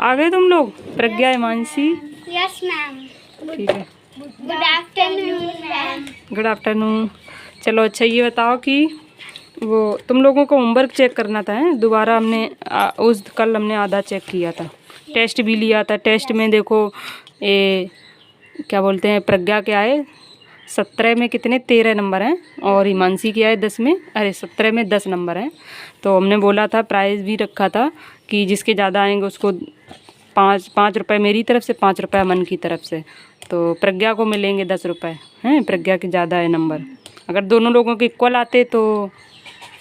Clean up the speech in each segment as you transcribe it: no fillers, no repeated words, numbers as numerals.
आ गए तुम लोग? प्रज्ञा, हिमांशी? Yes ma'am. ठीक है, good afternoon ma'am. Good afternoon. चलो अच्छा ये बताओ कि वो तुम लोगों को होमवर्क चेक करना था दोबारा। हमने कल हमने आधा चेक किया था, टेस्ट भी लिया था। टेस्ट में देखो ये क्या बोलते हैं, प्रज्ञा के आए 17 में कितने 13 नंबर हैं और हिमांशी के आए 10 में 17 में 10 नंबर हैं। तो हमने बोला था, प्राइज़ भी रखा था कि जिसके ज़्यादा आएंगे उसको 5 रुपये मेरी तरफ से, 5 रुपये अमन की तरफ से। तो प्रज्ञा को मिलेंगे 10 रुपये हैं, प्रज्ञा के ज़्यादा है नंबर। अगर दोनों लोगों के इक्वल आते तो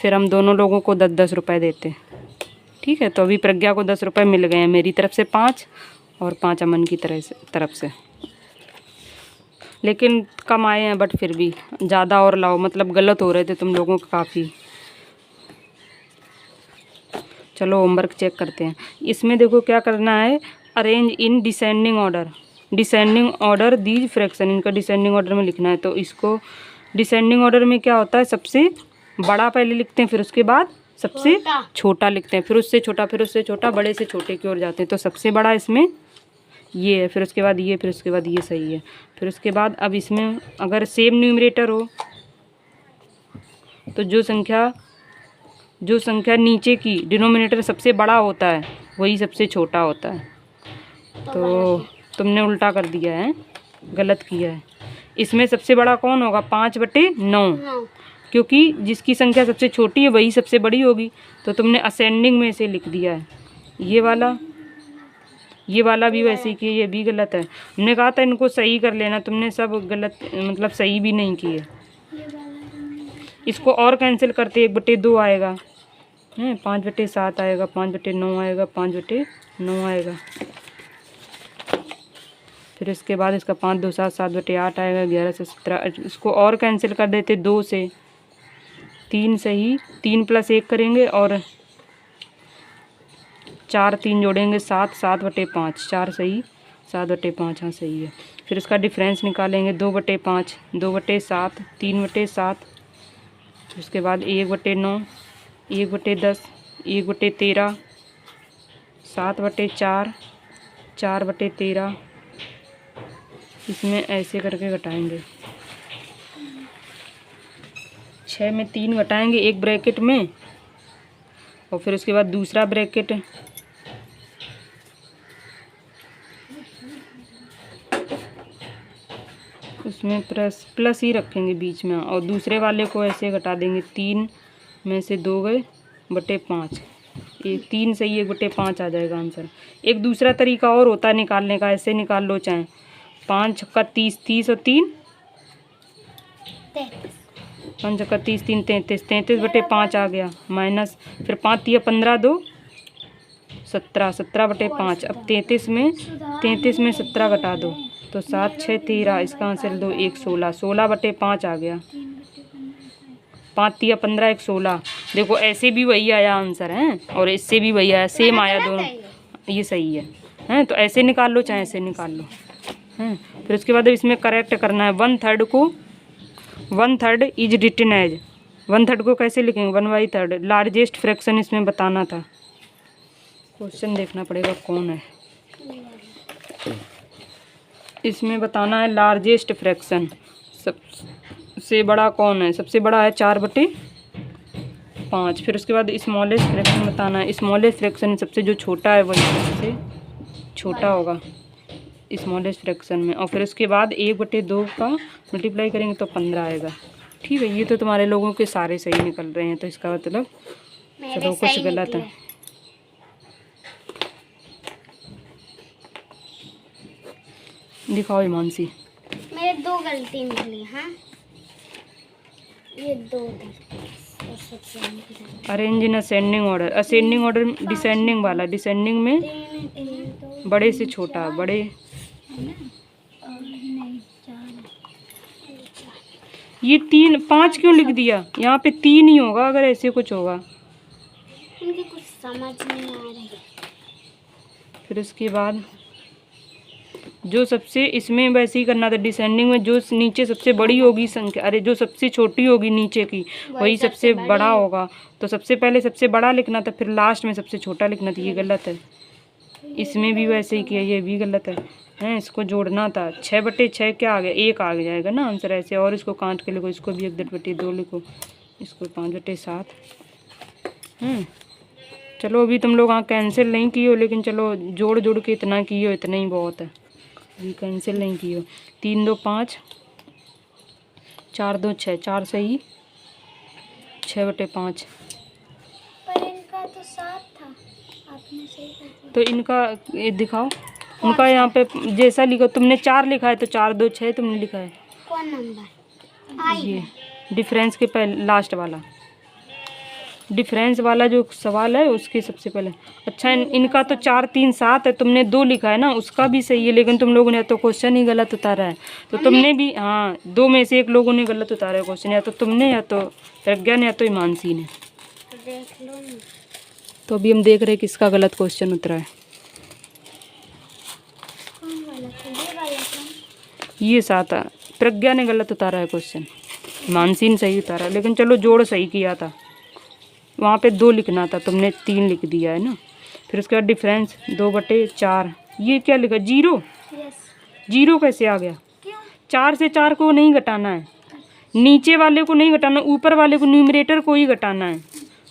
फिर हम दोनों लोगों को 10-10 रुपये देते। ठीक है, तो अभी प्रज्ञा को 10 रुपये मिल गए हैं, मेरी तरफ से 5 और 5 अमन की तरफ से। लेकिन कम आए हैं, बट फिर भी ज़्यादा और लाओ, मतलब गलत हो रहे थे तुम लोगों का काफ़ी। चलो होमवर्क चेक करते हैं। इसमें देखो क्या करना है, arrange in descending order. Descending order these fraction, इनका डिसेंडिंग ऑर्डर में लिखना है। तो इसको डिसेंडिंग ऑर्डर में क्या होता है, सबसे बड़ा पहले लिखते हैं, फिर उसके बाद सबसे छोटा लिखते हैं, फिर उससे छोटा, फिर उससे छोटा, बड़े से छोटे की ओर जाते हैं। तो सबसे बड़ा इसमें ये है, फिर उसके बाद ये, फिर उसके बाद ये सही है। फिर उसके बाद अब इसमें अगर सेम न्यूमरेटर हो तो जो संख्या नीचे की डिनोमिनेटर सबसे बड़ा होता है वही सबसे छोटा होता है। तो तुमने उल्टा कर दिया है, गलत किया है। इसमें सबसे बड़ा कौन होगा, 5/9, क्योंकि जिसकी संख्या सबसे छोटी है वही सबसे बड़ी होगी। तो तुमने असेंडिंग में से लिख दिया है। ये वाला भी वैसे ही किया, ये भी गलत है। हमने कहा था इनको सही कर लेना, तुमने सब गलत, मतलब सही भी नहीं किए। इसको और कैंसिल करते 1/2 आएगा, 5/7 आएगा, 5/9 आएगा, 5/9 आएगा। फिर इसके बाद इसका 5 2 7 7/8 आएगा, 11 से 17। इसको और कैंसिल कर देते 2 से, 3 सही, 3 + 1 करेंगे और 4 3 जोड़ेंगे 7, 7/5, 4 सही, 7/5, हाँ सही है। फिर इसका डिफरेंस निकालेंगे, 2/5, 2/7, 3/7। उसके बाद 1/9, 1/10, 1/13, 7/4, 4/13। इसमें ऐसे करके घटाएंगे, 6 में 3 घटाएंगे एक ब्रैकेट में, और फिर उसके बाद दूसरा ब्रैकेट, उसमें प्लस ही रखेंगे बीच में, और दूसरे वाले को ऐसे घटा देंगे। 3 में से 2 गए, 5, 3 सही, 1/5 आ जाएगा आंसर। एक दूसरा तरीका और होता है निकालने का, ऐसे निकाल लो चाहे। 5 छक्का 30, 30 और 3 5 छक्का 30, 3 33, 33/5 आ गया, माइनस, फिर 5 3 15 2 17, 17/5। अब 33 में 17 घटा दो तो 7 6 13, इसका आंसर दो 1 16, 16/5 आ गया। 5 3 15, 1 16। देखो ऐसे भी वही आया आंसर है और इससे भी वही आया, सेम आया दोनों, ये सही है। तो ऐसे निकाल लो चाहे ऐसे निकाल लो हैं। फिर उसके बाद इसमें करेक्ट करना है। 1/3 को 1/3 इज रिटन एज, 1/3 को कैसे लिखेंगे, 1/3 लार्जेस्ट फ्रैक्शन इसमें बताना था। क्वेश्चन देखना पड़ेगा कौन है, इसमें बताना है लार्जेस्ट फ्रैक्शन, सबसे बड़ा कौन है। सबसे बड़ा है 4/5। फिर उसके बाद स्मॉलेस्ट फ्रैक्शन बताना है। स्मॉलेस्ट फ्रैक्शन सबसे जो छोटा है वही सबसे छोटा होगा स्मॉलेस्ट फ्रैक्शन में। और फिर उसके बाद 1/2 का मल्टीप्लाई करेंगे तो 15 आएगा। ठीक है, ये तो तुम्हारे लोगों के सारे सही निकल रहे हैं, तो इसका मतलब चलो कुछ गलत है। दिखाओ हिमांशी। मेरे 2 गलती निकली। हाँ, ये 2 arrange in ascending order, ascending order descending वाला, डिसेंडिंग में बड़े से छोटा, बड़े ये 3 5 क्यों लिख दिया, यहाँ पे 3 ही होगा अगर ऐसे कुछ होगा। मुझे कुछ समझ नहीं आ रही। फिर उसके बाद जो सबसे, इसमें वैसे ही करना था डिसेंडिंग में, जो नीचे सबसे बड़ी होगी संख्या, अरे जो सबसे छोटी होगी नीचे की वही सबसे बड़ा होगा। तो सबसे पहले सबसे बड़ा लिखना था, फिर लास्ट में सबसे छोटा लिखना था, ये गलत है। इसमें भी वैसे ही किया, ये भी गलत है। हैं, इसको जोड़ना था। 6/6 क्या आ गया, 1 आ जाएगा ना आंसर ऐसे। और इसको काट के लिखो, इसको भी 1/2 लिखो, इसको 5/7। चलो अभी तुम लोग कैंसिल नहीं की हो, लेकिन चलो जोड़ जोड़ के इतना की हो, इतना ही बहुत है। अभी कैंसिल नहीं की हो। 3 2 5, 4 2 6, 4 सही, 6/5। पर इनका तो 7 था, आपने सही कर दिया। तो इनका ये दिखाओ, उनका यहाँ पे जैसा लिखो, तुमने 4 लिखा है तो 4 2 6 तुमने लिखा है। कौन नंबर? ये डिफरेंस के पहले लास्ट वाला, डिफरेंस वाला जो सवाल है उसके सबसे पहले। अच्छा इनका तो 4 3 7 है, तुमने 2 लिखा है ना, उसका भी सही है, लेकिन तुम लोगों ने तो क्वेश्चन ही गलत उतारा है। तो तुमने भी, हाँ 2 में से 1 लोगों ने गलत उतारा है क्वेश्चन, या तो तुमने, या तो प्रज्ञा ने, या तो हिमांशी ने। देख लो ना। तो अभी हम देख रहे हैं किसका गलत क्वेश्चन उतरा है। कौन वाला था? ये वाला था। ये 7 है, प्रज्ञा ने गलत उतारा है क्वेश्चन, हिमांशी ने सही उतारा, लेकिन चलो जोड़ सही किया था। वहाँ पे 2 लिखना था, तुमने 3 लिख दिया है ना। फिर उसके बाद डिफरेंस 2/4, ये क्या लिखा, 0। यस। 0 कैसे आ गया? क्यों? 4 से 4 को नहीं घटाना है, नीचे वाले को नहीं घटाना, ऊपर वाले को, न्यूमरेटर को ही घटाना है,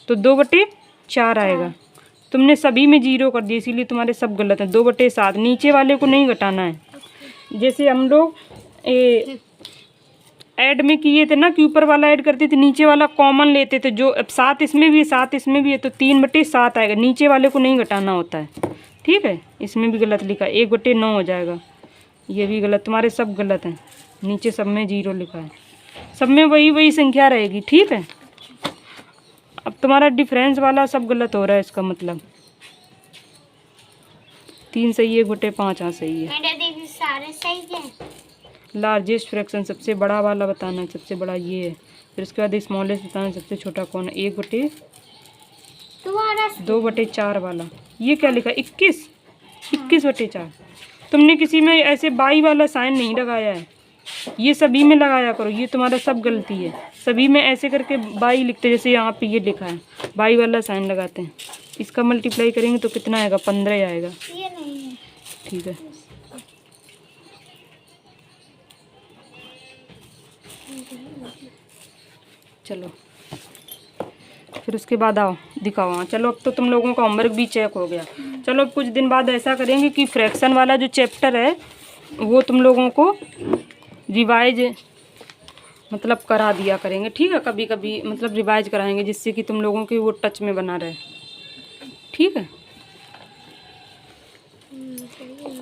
तो 2/4 आएगा। तुमने सभी में 0 कर दिया, इसीलिए तुम्हारे सब गलत है। 2/7, नीचे वाले को नहीं घटाना है। जैसे हम लोग ऐड में किए थे ना, कि ऊपर वाला ऐड करते थे, नीचे वाला कॉमन लेते थे। जो अब 7 इसमें भी है, 7 इसमें भी है, तो 3/7 आएगा, नीचे वाले को नहीं घटाना होता है। ठीक है, इसमें भी गलत लिखा, 1/9 हो जाएगा, ये भी गलत, तुम्हारे सब गलत हैं। नीचे सब में 0 लिखा है, सब में वही संख्या रहेगी। ठीक है, अब तुम्हारा डिफरेंस वाला सब गलत हो रहा है, इसका मतलब 3 सही, 1/5 हाँ सही है। मेरे दीदी सारे सही है। लार्जेस्ट फ्रैक्शन सबसे बड़ा वाला बताना है, सबसे बड़ा ये है। फिर उसके बाद स्मॉलेस्ट बताना है, सबसे छोटा कौन है, 2/4 वाला। ये क्या लिखा, 21/4। तुमने किसी में ऐसे बाई वाला साइन नहीं लगाया है, ये सभी में लगाया करो, ये तुम्हारा सब गलती है। सभी में ऐसे करके बाई लिखते, जैसे यहाँ पे ये लिखा है, बाई वाला साइन लगाते हैं। इसका मल्टीप्लाई करेंगे तो कितना आएगा, 15 आएगा। ये नहीं है। ठीक है, चलो फिर उसके बाद आओ दिखाओ। हाँ चलो, अब तो तुम लोगों का होमवर्क भी चेक हो गया। चलो अब कुछ दिन बाद ऐसा करेंगे कि फ्रैक्शन वाला जो चैप्टर है वो तुम लोगों को रिवाइज मतलब करा दिया करेंगे। ठीक है, कभी कभी मतलब रिवाइज कराएंगे, जिससे कि तुम लोगों के वो टच में बना रहे। ठीक है,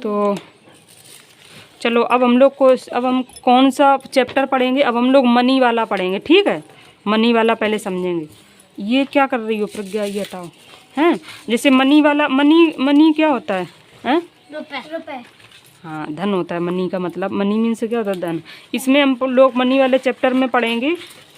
तो चलो अब हम कौन सा चैप्टर पढ़ेंगे, अब हम लोग मनी वाला पढ़ेंगे। ठीक है, मनी वाला पहले समझेंगे। ये क्या कर रही हो प्रज्ञा, ये हटाओ। हैं, जैसे मनी वाला, मनी क्या होता है, हैं? रुपए। हाँ, धन होता है मनी का मतलब। मनी मीन्स क्या होता है, धन। इसमें हम लोग मनी वाले चैप्टर में पढ़ेंगे,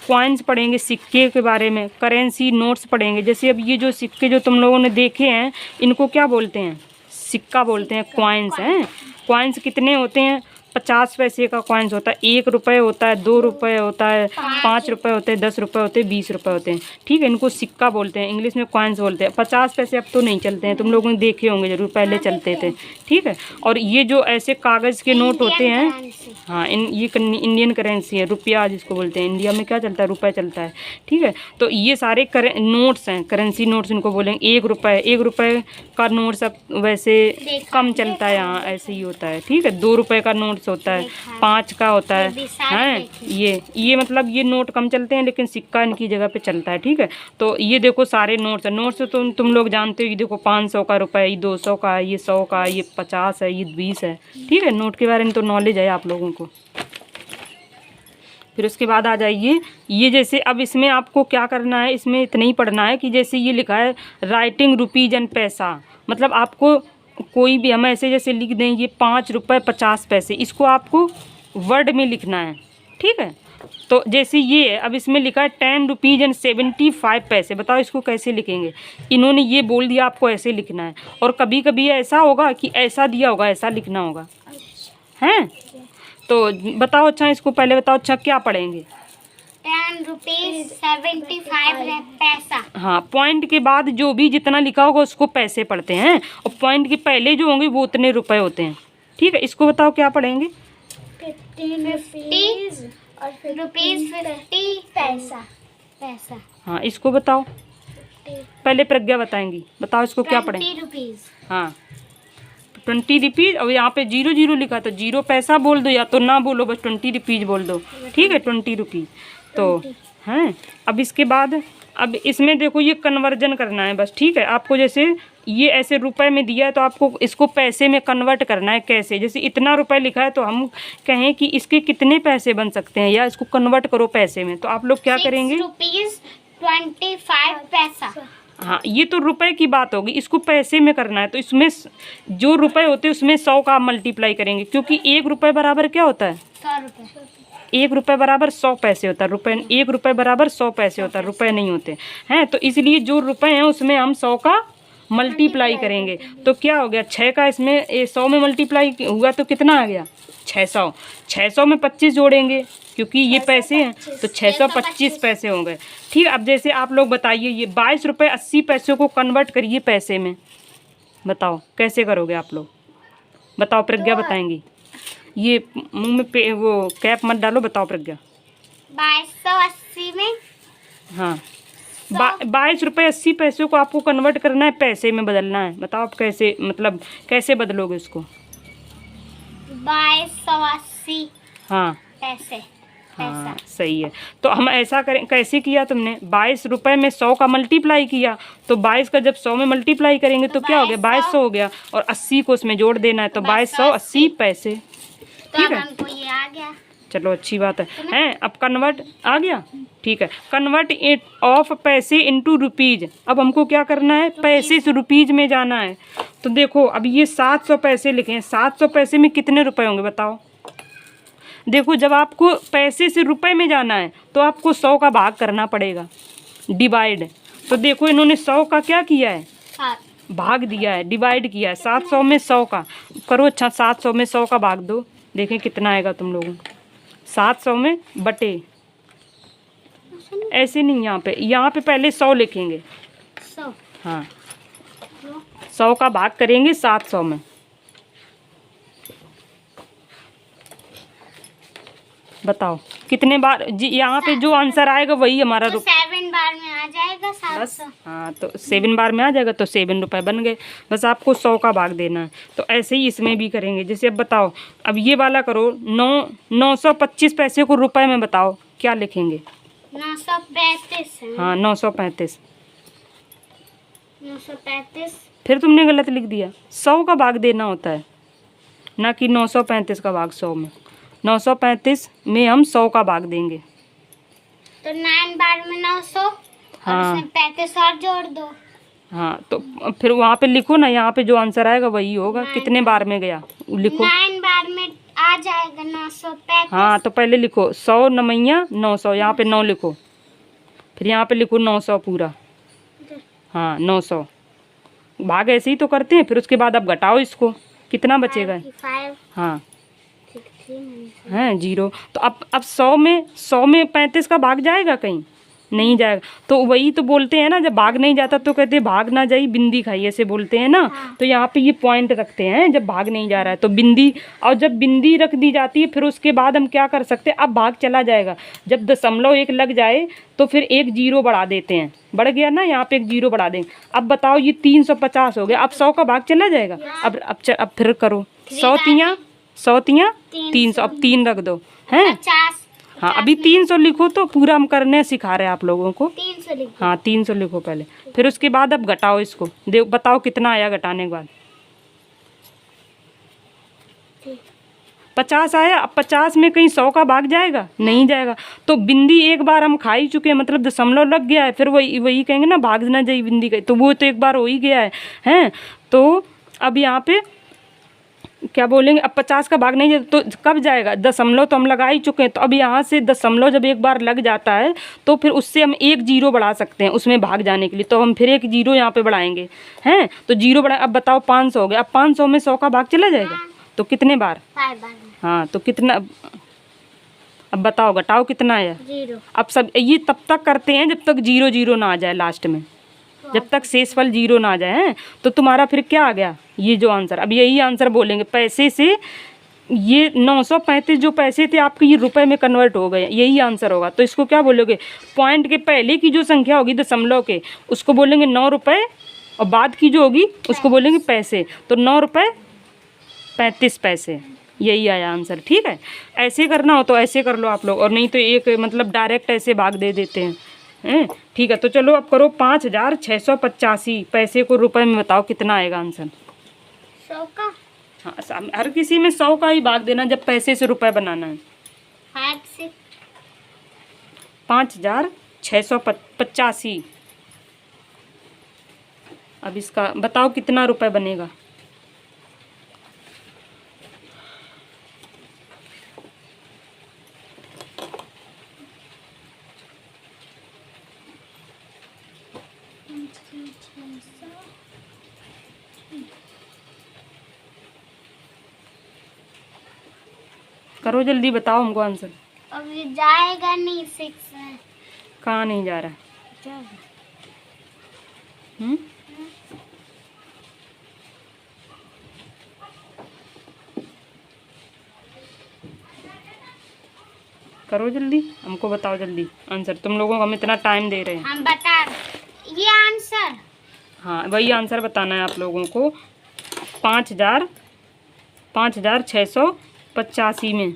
कॉइन्स पढ़ेंगे, सिक्के के बारे में, करेंसी नोट्स पढ़ेंगे। जैसे अब ये जो सिक्के जो तुम लोगों ने देखे हैं, इनको क्या बोलते हैं, सिक्का बोलते हैं, कॉइन्स हैं। कॉइन्स कितने होते हैं, 50 पैसे का कॉइन्स होता है, 1 रुपये होता है, 2 रुपये होता है, 5 रुपये होते हैं, 10 रुपये होते हैं, 20 रुपये होते हैं। ठीक है, इनको सिक्का बोलते हैं, इंग्लिश में कॉइन्स बोलते हैं। 50 पैसे अब तो नहीं चलते हैं, तुम लोगों ने देखे होंगे जरूर, पहले चलते थे। ठीक है, और ये जो ऐसे कागज़ के नोट होते हैं, हाँ ये इंडियन करेंसी है, रुपया जिसको बोलते हैं। इंडिया में क्या चलता है, रुपये चलता है। ठीक है, तो ये सारे नोट्स हैं, करेंसी नोट्स इनको बोलेंगे। 1 रुपये का नोट सब वैसे कम चलता है, यहाँ ऐसे ही होता है। ठीक है, 2 रुपये का नोट्स होता है, 5 का होता है, हैं ये मतलब ये नोट कम चलते हैं, लेकिन सिक्का इनकी जगह पे चलता है। ठीक है, तो ये देखो सारे नोट्स हैं। नोट्स तो तुम लोग जानते हो, ये देखो 500 का रुपये, ये 200 का, ये 100 का, ये 50 है, ये 20 है। ठीक है, नोट के बारे में तो नॉलेज है आप लोगों को। फिर उसके बाद आ जाइए, ये जैसे अब इसमें आपको क्या करना है, इसमें इतना ही पढ़ना है कि जैसे ये लिखा है राइटिंग रुपीज एंड पैसा, मतलब आपको कोई भी हम ऐसे जैसे लिख दें ये 5 रुपये 50 पैसे, इसको आपको वर्ड में लिखना है। ठीक है, तो जैसे ये है, अब इसमें लिखा है 10 रुपीज़ एंड 75 पैसे, बताओ इसको कैसे लिखेंगे। इन्होंने ये बोल दिया आपको ऐसे लिखना है, और कभी कभी ऐसा होगा कि ऐसा दिया होगा, ऐसा लिखना होगा। हैं, तो बताओ। अच्छा इसको पहले बताओ, अच्छा क्या पढ़ेंगे, 10 ₹10.75 पैसा। हाँ, पॉइंट के बाद जो भी जितना लिखा होगा उसको पैसे पढ़ते हैं, और पॉइंट के पहले जो होंगे वो उतने रुपए होते हैं। ठीक है, इसको बताओ क्या पढ़ेंगे? 50 और ₹50 पैसा। पैसा। हाँ, इसको बताओ, पहले प्रज्ञा बताएंगी। बताओ इसको क्या पढ़ें? ₹20। हाँ, 20 रुपीज़। और यहाँ पे 0 लिखा तो 0 पैसा बोल दो, या तो ना बोलो, बस 20 रुपीज़ बोल दो। ठीक है, 20 रुपीज़। तो हैं, अब इसके बाद अब इसमें देखो ये कन्वर्जन करना है बस। ठीक है, आपको जैसे ये ऐसे रुपए में दिया है तो आपको इसको पैसे में कन्वर्ट करना है। कैसे? जैसे इतना रुपए लिखा है तो हम कहें कि इसके कितने पैसे बन सकते हैं, या इसको कन्वर्ट करो पैसे में, तो आप लोग क्या करेंगे? ₹6.25 पैसा। हाँ, ये तो रुपए की बात होगी, इसको पैसे में करना है। तो इसमें जो रुपए होते हैं उसमें 100 का मल्टीप्लाई करेंगे, क्योंकि 1 रुपये बराबर क्या होता है? 100 रुपये। 1 रुपये बराबर 100 पैसे होता है। रुपए 1 रुपये बराबर 100 पैसे होता है, रुपए नहीं होते हैं। तो इसलिए जो रुपए हैं उसमें हम 100 का मल्टीप्लाई करेंगे। तो क्या हो गया? 6 का इसमें 100 में मल्टीप्लाई हुआ तो कितना आ गया? 600। 600 में 25 जोड़ेंगे क्योंकि ये पैसे हैं, तो 625 पैसे हो गए। ठीक, अब जैसे आप लोग बताइए, ये 22 रुपये 80 पैसे को कन्वर्ट करिए पैसे में। बताओ कैसे करोगे आप लोग? बताओ, प्रज्ञा बताएंगी। ये मुंह में वो कैप मत डालो, बताओ प्रज्ञा। 2280 में। हाँ, 22 रुपये 80 पैसे को आपको कन्वर्ट करना है, पैसे में बदलना है। बताओ आप कैसे, मतलब कैसे बदलोगे उसको? 2280 हाँ पैसे। हाँ, सही है। तो हम ऐसा करें, कैसे किया तुमने? 22 रुपये में 100 का मल्टीप्लाई किया, तो 22 का जब 100 में मल्टीप्लाई करेंगे तो क्या हो गया? 2200 हो गया, और 80 को उसमें जोड़ देना है, तो 2280 पैसे। ठीक है, हमको ये आ गया। चलो अच्छी बात है। हैं, अब कन्वर्ट आ गया। ठीक है, कन्वर्ट इट ऑफ पैसे इनटू रुपीज। अब हमको क्या करना है? पैसे से रुपीज में जाना है। तो देखो, अब ये 700 पैसे लिखे हैं, 700 पैसे में कितने रुपए होंगे बताओ? देखो, जब आपको पैसे से रुपए में जाना है तो आपको 100 का भाग करना पड़ेगा, डिवाइड। तो देखो, इन्होंने 100 का क्या किया है? भाग दिया है, डिवाइड किया है। 700 में 100 का करो। अच्छा, 700 में 100 का भाग दो, देखें कितना आएगा तुम लोगों को। 700 में बटे, ऐसे नहीं, यहाँ पे पहले 100 लिखेंगे। 100। हाँ, 100 का भाग करेंगे 700 में। बताओ कितने बार जी? यहाँ पे जो आंसर आएगा वही हमारा तो 7 बार में आ जाएगा 700। हाँ, तो 7 बार में आ जाएगा, तो 7 रुपये बन गए। बस आपको 100 का भाग देना है। तो ऐसे ही इसमें भी करेंगे। जैसे अब बताओ, अब ये वाला करो, 925 पैसे को रुपए में बताओ क्या लिखेंगे? 935। हाँ, 935। 935। फिर तुमने गलत लिख दिया। 100 का भाग देना होता है, ना कि 935 का भाग 100 में। 935 में हम 100 का भाग देंगे। तो 9 बार में 900। हाँ, और उसमें 35 और जोड़ दो। हाँ, तो फिर वहाँ पे लिखो ना, यहाँ पे जो आंसर आएगा वही होगा। कितने बार में गया लिखो। 9 बार में आ जाएगा 935। हाँ, तो पहले लिखो 100 9 900, यहाँ पे 9 लिखो, फिर यहाँ पे लिखो 900 पूरा। हाँ, 900 भाग ऐसे ही तो करते हैं। फिर उसके बाद अब घटाओ इसको, कितना बचेगा? 5। हाँ, हैं 0। तो अब 100 में 35 का भाग जाएगा? कहीं नहीं जाएगा। तो वही तो बोलते हैं ना, जब भाग नहीं जाता तो कहते हैं भाग ना जाई बिंदी खाई, ऐसे बोलते हैं ना। हाँ। तो यहाँ पे ये पॉइंट रखते हैं, जब भाग नहीं जा रहा है तो बिंदी, और जब बिंदी रख दी जाती है फिर उसके बाद हम क्या कर सकते हैं? अब भाग चला जाएगा। जब 0.1 लग जाए तो फिर एक 0 बढ़ा देते हैं, बढ़ गया ना, यहाँ पे एक 0 बढ़ा देंगे। अब बताओ, ये 350 हो गया। अब 100 का भाग चला जाएगा। अब फिर करो, 100 तियाँ 300, अब 3 रख दो, हैं। 50। हाँ, अभी 300 लिखो, तो पूरा हम करने सिखा रहे हैं आप लोगों को। 300 लिखो। हाँ, 300 लिखो पहले, फिर उसके बाद अब घटाओ इसको। बताओ कितना आया घटाने के बाद? 50 आया। अब 50 में कहीं 100 का भाग जाएगा? नहीं जाएगा। तो बिंदी एक बार हम खा ही चुके हैं, मतलब दशमलव लग गया है, फिर वही कहेंगे ना, भाग ना जाई बिंदी का, तो वो तो एक बार हो ही गया है, हैं। तो अब यहाँ पे क्या बोलेंगे? अब 50 का भाग नहीं जाए तो कब जाएगा? दशमलव तो हम लगा ही चुके हैं। तो अब यहाँ से दशमलव जब एक बार लग जाता है तो फिर उससे हम एक 0 बढ़ा सकते हैं उसमें भाग जाने के लिए। तो हम फिर एक 0 यहाँ पे बढ़ाएंगे, हैं। तो 0 बढ़ा। अब बताओ 500 हो गया। अब 500 में 100 का भाग चला जाएगा, तो कितने बार? 5 बार में। हाँ, तो कितना? अब बताओ घटाओ कितना आया। 0। अब सब ये तब तक करते हैं जब तक 0 0 ना आ जाए लास्ट में, जब तक शेषफल 0 ना आ जाए हैं। तो तुम्हारा फिर क्या आ गया, ये जो आंसर, अब यही आंसर बोलेंगे पैसे से। ये 935 जो पैसे थे आपके, ये रुपए में कन्वर्ट हो गए, यही आंसर होगा। तो इसको क्या बोलोगे, पॉइंट के पहले की जो संख्या होगी दशमलव के, उसको बोलेंगे 9 रुपये, और बाद की जो होगी उसको बोलेंगे पैसे। तो 9 रुपये 35 पैसे, यही आया आंसर। ठीक है, ऐसे करना हो तो ऐसे कर लो आप लोग, और नहीं तो एक मतलब डायरेक्ट ऐसे भाग दे देते हैं। ठीक है, तो चलो अब करो 5685 पैसे को रुपए में बताओ कितना आएगा आंसर। 100 का। हाँ, हर किसी में 100 का ही भाग देना जब पैसे से रुपए बनाना है। 8 से 5685। अब इसका बताओ कितना रुपए बनेगा। करो जल्दी, बताओ हमको आंसर। अब ये जाएगा नहीं 6 में। कहाँ नहीं जा रहा है? हम्म, करो जल्दी, हमको बताओ जल्दी आंसर। तुम लोगों को हम इतना टाइम दे रहे हैं। हम बता ये आंसर। हाँ, वही आंसर बताना है आप लोगों को। 5685 में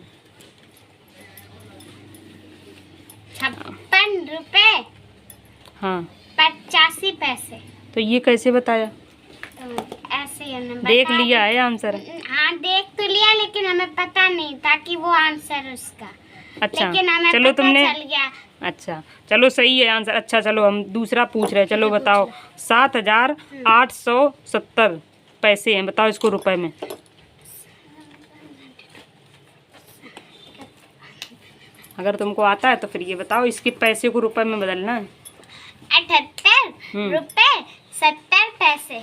56 रुपए हाँ 85 पैसे। तो ये कैसे बताया? तो ऐसे ही हमने देख बता लिया है आंसर? हाँ देख तो लिया, लेकिन हमें पता नहीं था कि वो आंसर उसका। अच्छा, लेकिन हमें चलो पता तुमने, चल गया। अच्छा चलो सही है आंसर। अच्छा चलो हम दूसरा पूछ रहे हैं, चलो बताओ। 7870 पैसे हैं, बताओ इसको रुपए में। अगर तुमको आता है तो फिर ये बताओ, इसके पैसे को रुपए में बदलना है। 78 रुपए 70 पैसे।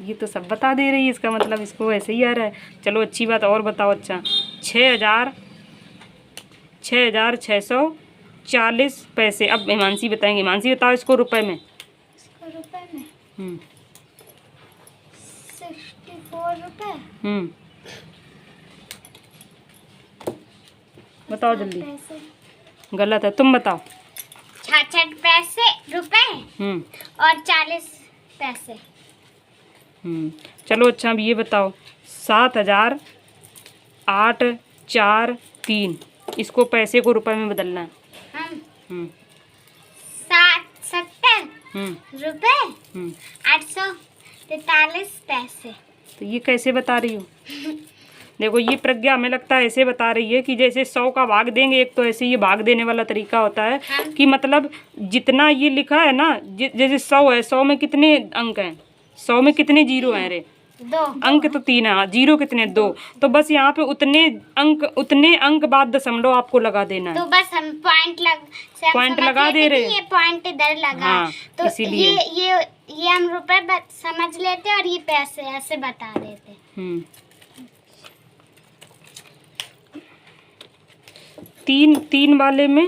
ये तो सब बता दे रही है, इसका मतलब इसको ऐसे ही आ रहा है। चलो अच्छी बात, और बताओ। अच्छा 6640 पैसे। अब हिमांशी बताएंगे, हिमांशी बताओ इसको रुपए में। इसको रुपए में 64 रुपए। बताओ जल्दी। गलत है, तुम बताओ। 66 पैसे रुपए और 40 पैसे। चलो अच्छा अब ये बताओ। 7843, इसको पैसे को रुपए में बदलना है। 70 रुपए 843 पैसे। तो ये कैसे बता रही हो? देखो ये प्रज्ञा हमें लगता है ऐसे बता रही है कि जैसे 100 का भाग देंगे, एक तो ऐसे ये भाग देने वाला तरीका होता है कि मतलब जितना ये लिखा है ना, जैसे 100 है, 100 में कितने अंक हैं, 100 में कितने जीरो हैं? रे 2 अंक तो 3 है, जीरो कितने? 2। तो बस यहाँ पे उतने अंक बाद दशमलव आपको लगा देना है। तो बस हम पॉइंट लगा दे रहे हैं। ये पॉइंट इधर लगा। हाँ, तो इसीलिए ये हम रुपए समझ लेते और ये पैसे ऐसे बता देते। तीन वाले में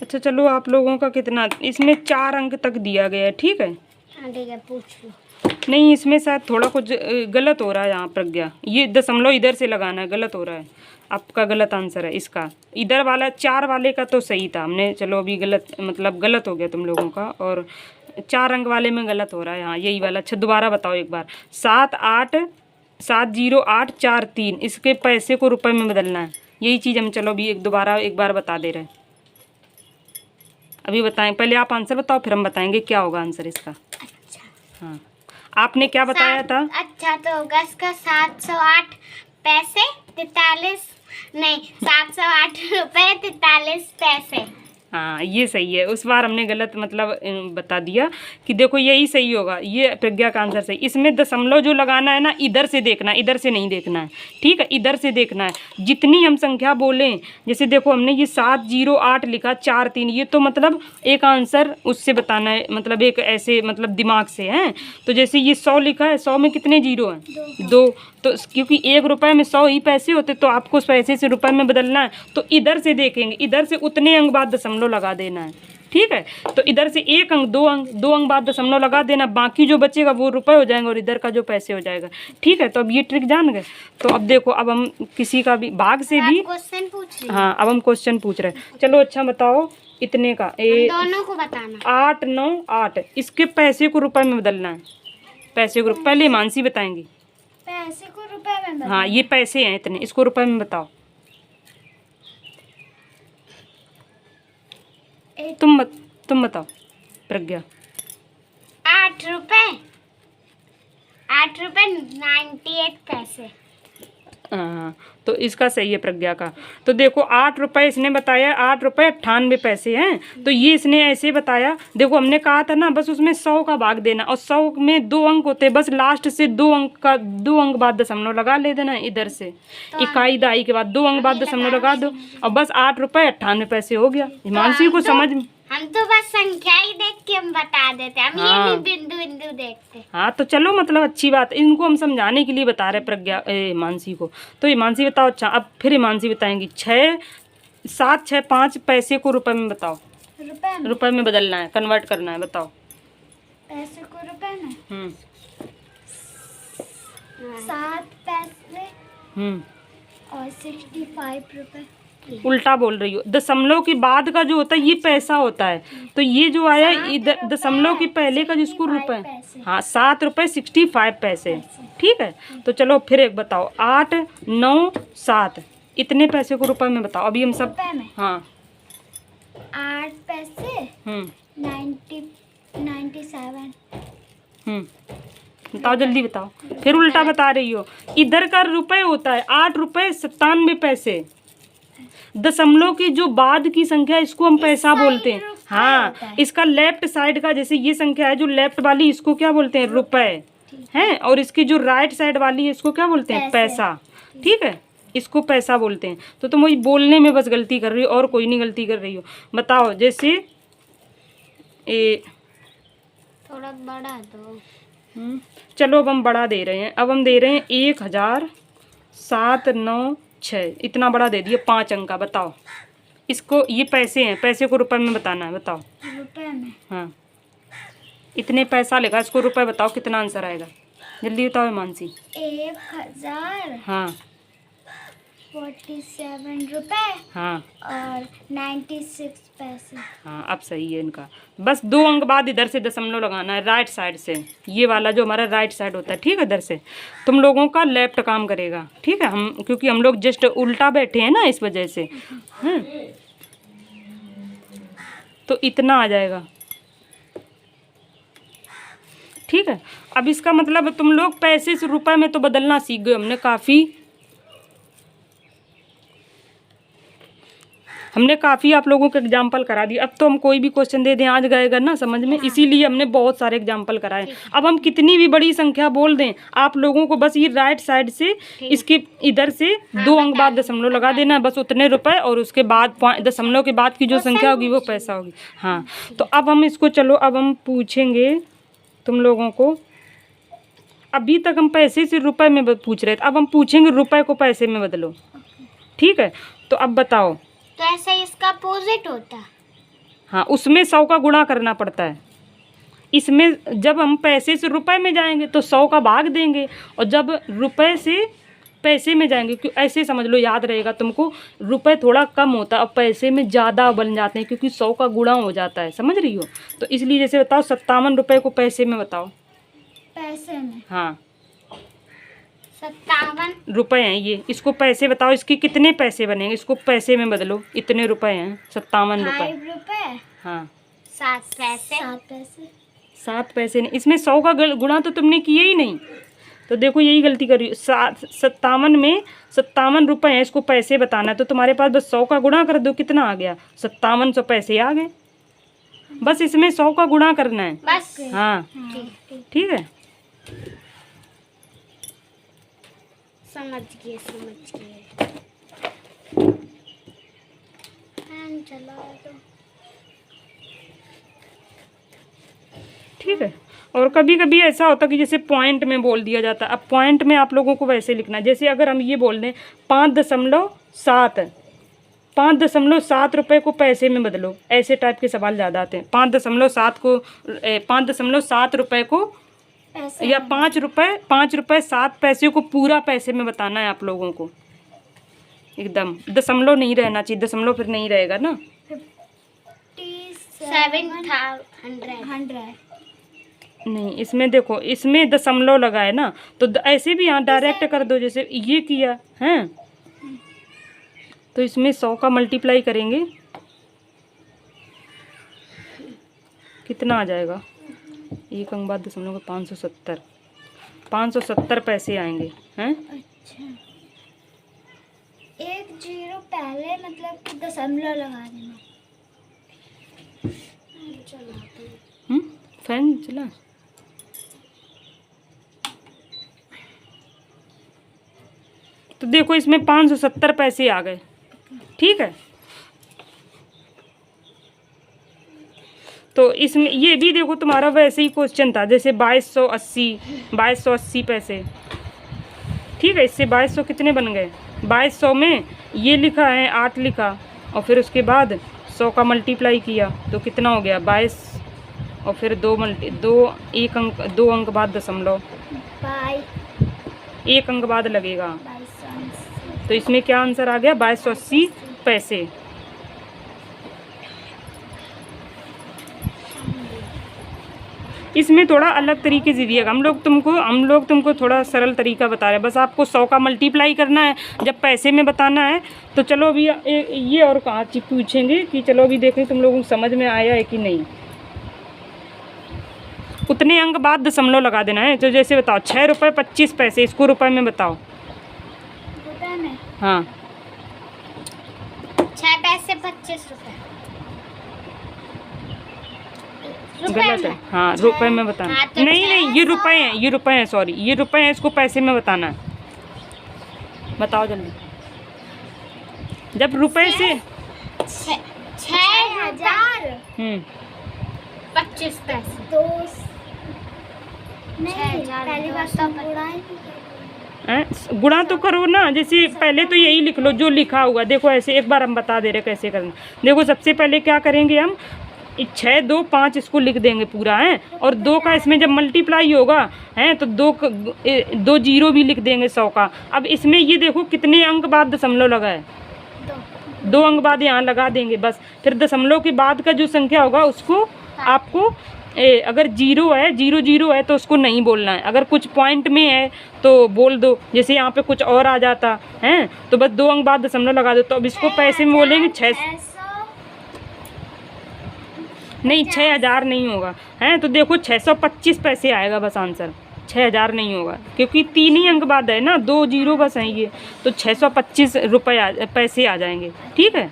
अच्छा चलो आप लोगों का कितना, इसमें 4 अंक तक दिया गया है। ठीक है, हाँ ठीक है, पूछ लो। नहीं इसमें शायद थोड़ा कुछ गलत हो रहा है यहाँ प्रज्ञा, ये दशमलव इधर से लगाना है, गलत हो रहा है। आपका गलत आंसर है इसका। इधर वाला 4 वाले का तो सही था हमने, चलो अभी गलत मतलब गलत हो गया तुम लोगों का, और 4 अंक वाले में गलत हो रहा है। हाँ यही वाला। अच्छा दोबारा बताओ एक बार। 7870,843, इसके पैसे को रुपए में बदलना है, यही चीज़ हम चलो अभी एक बार बता दे रहे हैं। अभी बताएं, पहले आप आंसर बताओ फिर हम बताएंगे क्या होगा आंसर इसका। अच्छा हाँ आपने क्या बताया था? अच्छा तो होगा इसका 708 पैसे 43 नहीं 708 रुपए 43 पैसे। हाँ ये सही है, उस बार हमने गलत मतलब बता दिया कि देखो यही सही होगा, ये प्रज्ञा का आंसर सही। इसमें दशमलव जो लगाना है ना, इधर से देखना है, इधर से नहीं देखना है, ठीक है, इधर से देखना है। जितनी हम संख्या बोलें, जैसे देखो हमने ये 708 लिखा 43, ये तो मतलब एक आंसर उससे बताना है, मतलब एक ऐसे मतलब दिमाग से है। तो जैसे ये 100 लिखा है, 100 में कितने जीरो हैं? 2। तो क्योंकि 1 रुपये में 100 ही पैसे होते, तो आपको उस पैसे से रुपए में बदलना है, तो इधर से देखेंगे, इधर से उतने अंक बाद दशमलव लगा देना है, ठीक है। तो इधर से 1 अंक, 2 अंक बाद दशमलव लगा देना, बाकी जो बचेगा वो रुपए हो जाएंगे और इधर का जो पैसे हो जाएगा, ठीक है। तो अब ये ट्रिक जान गए। तो अब देखो, अब हम किसी का भी भाग से भी क्वेश्चन पूछ रही हाँ, अब हम क्वेश्चन पूछ रहे हैं। चलो अच्छा बताओ, इतने का दोनों को बताना। 8 9 8, इसके पैसे को रुपए में बदलना है। पैसे को पहले मानसी बताएंगी। पैसे को रुपए में बताना। हाँ, ये पैसे हैं इतने, इसको रुपए में बताओ। तुम बताओ प्रज्ञा। 8 रुपए 98 पैसे। हाँ, तो इसका सही है प्रज्ञा का। तो देखो 8 रुपये इसने बताया, 8 रुपये 98 पैसे हैं। तो ये इसने ऐसे बताया, देखो हमने कहा था ना, बस उसमें 100 का भाग देना, और 100 में 2 अंक होते हैं, बस लास्ट से 2 अंक बाद दशमलव लगा ले देना इधर से, इकाई दाई के बाद 2 अंक बाद दशमलव लगा दो, और बस 8 रुपये 98 पैसे हो गया। हिमांशी को समझ में, हम तो बस संख्या ही देख के हम बता देते, हम ये नहीं बिंदु बिंदु देखते। हाँ, तो चलो मतलब अच्छी बात है, इनको हम समझाने के लिए बता रहे प्रज्ञा हिमांशी को। तो हिमांशी बताओ। अच्छा, अब फिर हिमांशी बताएंगी। 7 6 5 पैसे को रुपए में बताओ। रुपए में बदलना है, कन्वर्ट करना है, बताओ। पैसे को रुपए में 7 पैसे और 65 रुपए। उल्टा बोल रही हो, दशमलव के बाद का जो होता है ये पैसा होता है, तो ये जो आया इधर दशमलव के पहले का जिसको रुपए, हाँ 7 रुपये 65 पैसे, ठीक है। तो चलो फिर एक बताओ, 8 9 7, इतने पैसे को रुपए में बताओ। अभी हम सब हाँ 8 पैसे 97। बताओ, जल्दी बताओ। फिर उल्टा बता रही हो, इधर का रुपए होता है 8 रुपये 97 पैसे, दशमलव की जो बाद की संख्या इसको हम पैसा बोलते हैं। हाँ, इसका लेफ्ट साइड का, जैसे ये संख्या है जो लेफ्ट वाली, इसको क्या बोलते हैं? रुपए हैं, और इसकी जो राइट साइड वाली है इसको क्या बोलते हैं? पैसा, ठीक है, इसको पैसा बोलते हैं। तो तुम वही बोलने में बस गलती कर रही हो, और कोई नहीं गलती कर रही हो। बताओ, जैसे थोड़ा बड़ा दो। चलो अब हम बड़ा दे रहे हैं, अब हम दे रहे हैं 1000,796, इतना बड़ा दे दिया, 5 अंक का। बताओ इसको, ये पैसे हैं, पैसे को रुपए में बताना है, बताओ। रुपए में हाँ, इतने पैसा लेगा, इसको रुपए बताओ, कितना आंसर आएगा? जल्दी बताओ मानसी। 1000 हाँ 47 रुपए हाँ और 96 पैसे। हाँ, अब सही है इनका। बस 2 अंक बाद इधर से दशमलव लगाना है, राइट साइड से, ये वाला जो हमारा राइट साइड होता है, ठीक है। इधर से तुम लोगों का लेफ्ट काम करेगा, ठीक है। हम क्योंकि हम लोग जस्ट उल्टा बैठे हैं ना, इस वजह से। तो इतना आ जाएगा, ठीक है। अब इसका मतलब तुम लोग पैसे से रुपए में तो बदलना सीख गए, हमने काफ़ी आप लोगों को एग्जाम्पल करा दिया। अब तो हम कोई भी क्वेश्चन दे दें आज गएगा ना समझ में, इसीलिए हमने बहुत सारे एग्जाम्पल कराए। अब हम कितनी भी बड़ी संख्या बोल दें, आप लोगों को बस ये राइट साइड से, इसके इधर से 2 अंक बाद दशमलव लगा देना है, बस उतने रुपए, और उसके बाद दशमलव के बाद की जो संख्या होगी वो पैसा होगी। हाँ, तो अब हम इसको, चलो अब हम पूछेंगे तुम लोगों को। अभी तक हम पैसे से रुपए में पूछ रहे थे, अब हम पूछेंगे रुपए को पैसे में बदलो, ठीक है। तो अब बताओ, तो ऐसा इसका अपोजिट होता है। हाँ, उसमें 100 का गुणा करना पड़ता है। इसमें जब हम पैसे से रुपए में जाएंगे तो 100 का भाग देंगे, और जब रुपए से पैसे में जाएंगे, क्योंकि ऐसे समझ लो, याद रहेगा तुमको, रुपए थोड़ा कम होता है और पैसे में ज़्यादा बन जाते हैं, क्योंकि 100 का गुणा हो जाता है, समझ रही हो। तो इसलिए जैसे बताओ, 57 रुपये को पैसे में बताओ। पैसे में हाँ 57 रुपए हैं ये, इसको पैसे बताओ, इसके कितने पैसे बनेंगे, इसको पैसे में बदलो। इतने रुपए हैं, 57 रुपये। 5 रुपए हाँ 7 पैसे। 7 पैसे 7 पैसे नहीं, इसमें 100 का गुणा तो तुमने किया ही नहीं। तो देखो यही गलती कर रही हो। 57 में 57 रुपये हैं, इसको पैसे बताना है तो तुम्हारे पास बस 100 का गुणा कर दो, कितना आ गया 5700 पैसे आ गए। बस इसमें 100 का गुणा करना है बस। हाँ ठीक है। समझ गए। चला तो ठीक है। और कभी कभी ऐसा होता है कि जैसे पॉइंट में बोल दिया जाता है। अब पॉइंट में आप लोगों को वैसे लिखना है, जैसे अगर हम ये बोल दें 5.7 रुपये को पैसे में बदलो, ऐसे टाइप के सवाल ज़्यादा आते हैं। 5.7 रुपये को ऐसे या 5 रुपये 7 पैसे को पूरा पैसे में बताना है आप लोगों को। एकदम दशमलव नहीं रहना चाहिए, दशमलव फिर नहीं रहेगा ना। 5700 नहीं, इसमें देखो, इसमें दशमलव लगा है ना, तो ऐसे भी यहाँ डायरेक्ट कर दो, जैसे ये किया है तो इसमें 100 का मल्टीप्लाई करेंगे, कितना आ जाएगा, एक अंक बाद दशमलव का 570 पैसे आएंगे हैं। अच्छा, एक जीरो पहले मतलब कि दशमलव लगा देना। फैन चला। तो देखो इसमें 570 पैसे आ गए, ठीक है। तो इसमें ये भी देखो तुम्हारा वैसे ही क्वेश्चन था, जैसे 2280 पैसे, ठीक है। इससे 2200 कितने बन गए, 2200 में ये लिखा है 8 लिखा, और फिर उसके बाद 100 का मल्टीप्लाई किया तो कितना हो गया 22, और फिर 2 अंक बाद दशमलव, 1 अंक बाद लगेगा, तो इसमें क्या आंसर आ गया 2280 पैसे। इसमें थोड़ा अलग तरीके से दिएगा, हम लोग तुमको थोड़ा सरल तरीका बता रहे हैं। बस आपको 100 का मल्टीप्लाई करना है, जब पैसे में बताना है। तो चलो अभी ये और कहाँ पूछेंगे कि चलो अभी देखें तुम लोगों को समझ में आया है कि नहीं। उतने अंक बाद दशमलव लगा देना है। तो जैसे बताओ 6 रुपये 25 पैसे, इसको रुपए में बताओ। रुपए में? हाँ, 6 पैसे 25 रुपए। गलत है, हाँ रुपए में बताना। हाँ, तो नहीं, ये रुपए हैं, सॉरी, ये रुपए हैं, इसको पैसे में बताना है। बताओ जल्दी। जब रुपए से 6025 पैसे, दो नहीं, पहली बार तो गुणा तो करो ना। जैसे पहले तो यही लिख लो जो लिखा हुआ, देखो ऐसे एक बार हम बता दे रहे कैसे करना। देखो सबसे पहले क्या करेंगे हम, 6 2 5 इसको लिख देंगे पूरा है, और 2 का इसमें जब मल्टीप्लाई होगा है तो 2 जीरो भी लिख देंगे 100 का। अब इसमें ये देखो कितने अंक बाद दशमलव लगा है, 2 अंक बाद यहाँ लगा देंगे बस। फिर दशमलव के बाद का जो संख्या होगा उसको आपको अगर जीरो है तो उसको नहीं बोलना है। अगर कुछ पॉइंट में है तो बोल दो, जैसे यहाँ पे कुछ और आ जाता है तो बस 2 अंक बाद दशमलव लगा दो। तो अब इसको पैसे में बोलेंगे 6000 नहीं होगा है, तो देखो 625 पैसे आएगा बस आंसर, 6000 नहीं होगा क्योंकि 3 ही अंक बाद है ना, 2 जीरो बस हैं ये, तो 625 रुपये पैसे आ जाएंगे, ठीक है।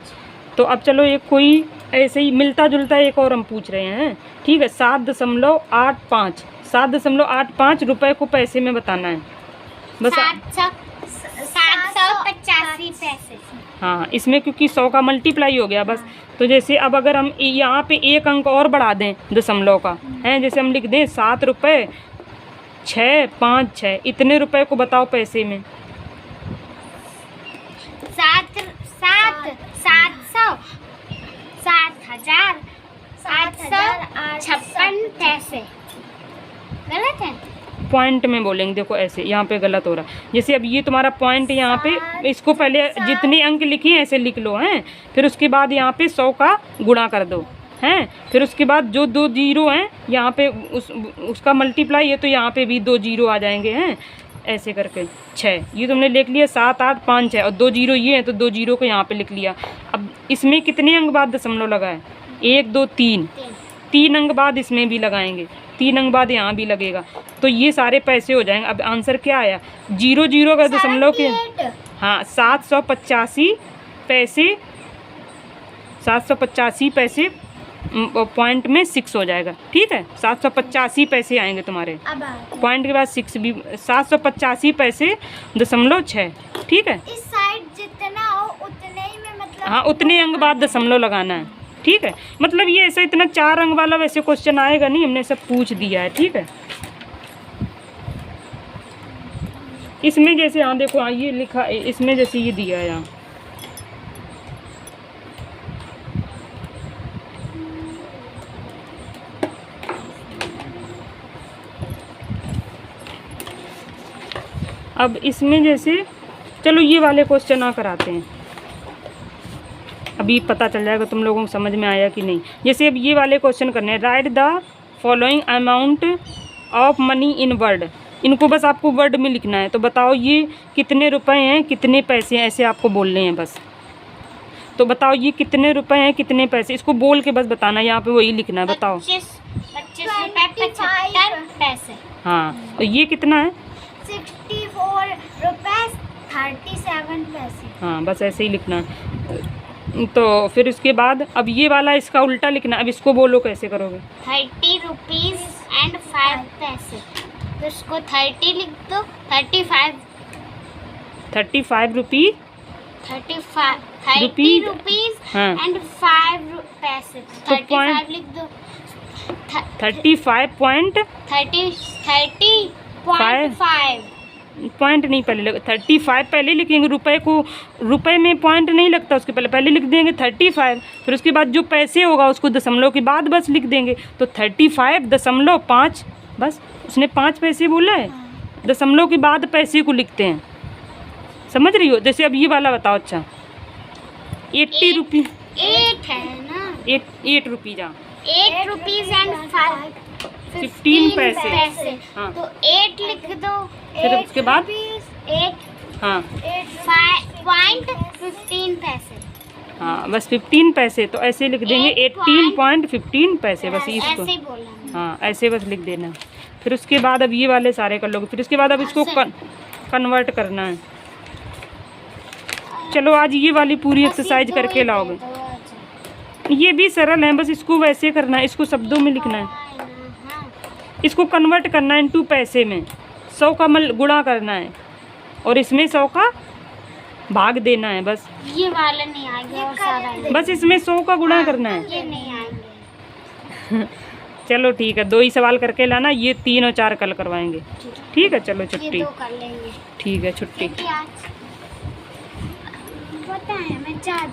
तो अब चलो एक कोई ऐसे ही मिलता जुलता एक और हम पूछ रहे हैं, ठीक है। 7.85 रुपये को पैसे में बताना है बस। 785 पैसे। हाँ, इसमें क्योंकि 100 का मल्टीप्लाई हो गया बस। तो जैसे अब अगर हम यहाँ पे एक अंक और बढ़ा दें दशमलव का है, जैसे हम लिख दें 7 रुपये 656, इतने रुपए को बताओ पैसे में। 7,856 पैसे। गलत है, पॉइंट में बोलेंगे, देखो ऐसे यहाँ पे गलत हो रहा है। जैसे अब ये तुम्हारा पॉइंट यहाँ पे, इसको पहले जितने अंक लिखे हैं ऐसे लिख लो हैं, फिर उसके बाद यहाँ पे 100 का गुणा कर दो हैं, फिर उसके बाद जो 2 जीरो हैं यहाँ पे उसका मल्टीप्लाई है तो यहाँ पे भी 2 जीरो आ जाएंगे हैं, ऐसे करके 6 ये तुमने लिख लिया, 7 8 5 6 और 2 जीरो ये हैं तो 2 जीरो को यहाँ पे लिख लिया। अब इसमें कितने अंक बाद दशमलव लगा है, 1 2 3 3 अंक बाद इसमें भी लगाएंगे, 3 अंक बाद यहाँ भी लगेगा, तो ये सारे पैसे हो जाएंगे। अब आंसर क्या आया? 0 का दशमलव के 78। हाँ 785 पैसे, 785 पैसे पॉइंट में 6 हो जाएगा। ठीक है, 785 पैसे आएंगे तुम्हारे, अब आते हैं। पॉइंट के बाद 6 भी, 785 पैसे दशमलव 6। ठीक है, इस साइड जितना हो उतने ही में मतलब हाँ उतने अंक बाद दशमलव लगाना है। ठीक है, मतलब ये ऐसा इतना 4 अंक वाला वैसे क्वेश्चन आएगा नहीं, हमने सब पूछ दिया है। ठीक है, इसमें जैसे यहाँ देखो, हाँ ये लिखा, इसमें जैसे ये दिया है यहाँ, अब इसमें जैसे चलो ये वाले क्वेश्चन आ कराते हैं, अभी पता चल जाएगा तुम लोगों को समझ में आया कि नहीं। जैसे अब ये वाले क्वेश्चन करने हैं, right the following amount of money in word, इनको बस आपको वर्ड में लिखना है। तो बताओ ये कितने रुपए हैं, कितने पैसे हैं, ऐसे आपको बोलने हैं बस। तो बताओ ये कितने रुपए हैं, कितने पैसे, इसको बोल के बस बताना, यहाँ पे वही लिखना है। बताओ 25 रुपए 75 पैसे। हाँ, और ये कितना है? 64 रुपए 37 पैसे। हाँ बस ऐसे ही लिखना है। तो फिर उसके बाद अब ये वाला इसका उल्टा लिखना। अब इसको बोलो कैसे करोगे? 30 रुपीज एंड 5 पैसे, तो इसको 30 लिख दो, 35 35 रुपीज 30 रुपीज हाँ। एंड 5 पैसे, तो 35 लिख दो। 35 पॉइंट 30.5 पॉइंट नहीं पहले लग, 35 पहले लिखेंगे, रुपए को, रुपए में पॉइंट नहीं लगता उसके पहले लिख देंगे 35, फिर उसके बाद जो पैसे होगा उसको दशमलव के बाद बस लिख देंगे। तो 35.5, बस उसने 5 पैसे बोला है, दशमलव के बाद पैसे को लिखते हैं। समझ रही हो? जैसे अब ये वाला बताओ। अच्छा 80 रुपीज 8 है ना, 8 रुपीज, हाँ 8 रुपीज एंड 15 पैसे। हाँ तो 8 लिख दो, फिर उसके बाद 8 हाँ 5.15 पैसे। हाँ बस 15 पैसे, तो ऐसे लिख देंगे 18.15 पैसे, बस इसको ऐसे ही बोलना। हाँ ऐसे बस लिख देना। फिर उसके बाद अब ये वाले सारे कर लोगे, फिर उसके बाद अब इसको कन्वर्ट करना है। चलो आज ये वाली पूरी एक्सरसाइज करके लाओगे। ये भी सरल है, बस इसको वैसे करना है, इसको शब्दों में लिखना है, इसको कन्वर्ट करना है इनटू पैसे में, 100 का गुणा करना है और इसमें 100 का भाग देना है। बस ये वाला नहीं आएगा और सारा है। बस इसमें 100 का गुणा करना है। ये नहीं आएंगे। चलो ठीक है, 2 ही सवाल करके लाना, ये 3 और 4 कल करवाएंगे। ठीक है, चलो ये छुट्टी। 2 कर लेंगे। ठीक है, छुट्टी। क्योंकि आज पता है मैं ज़्यादा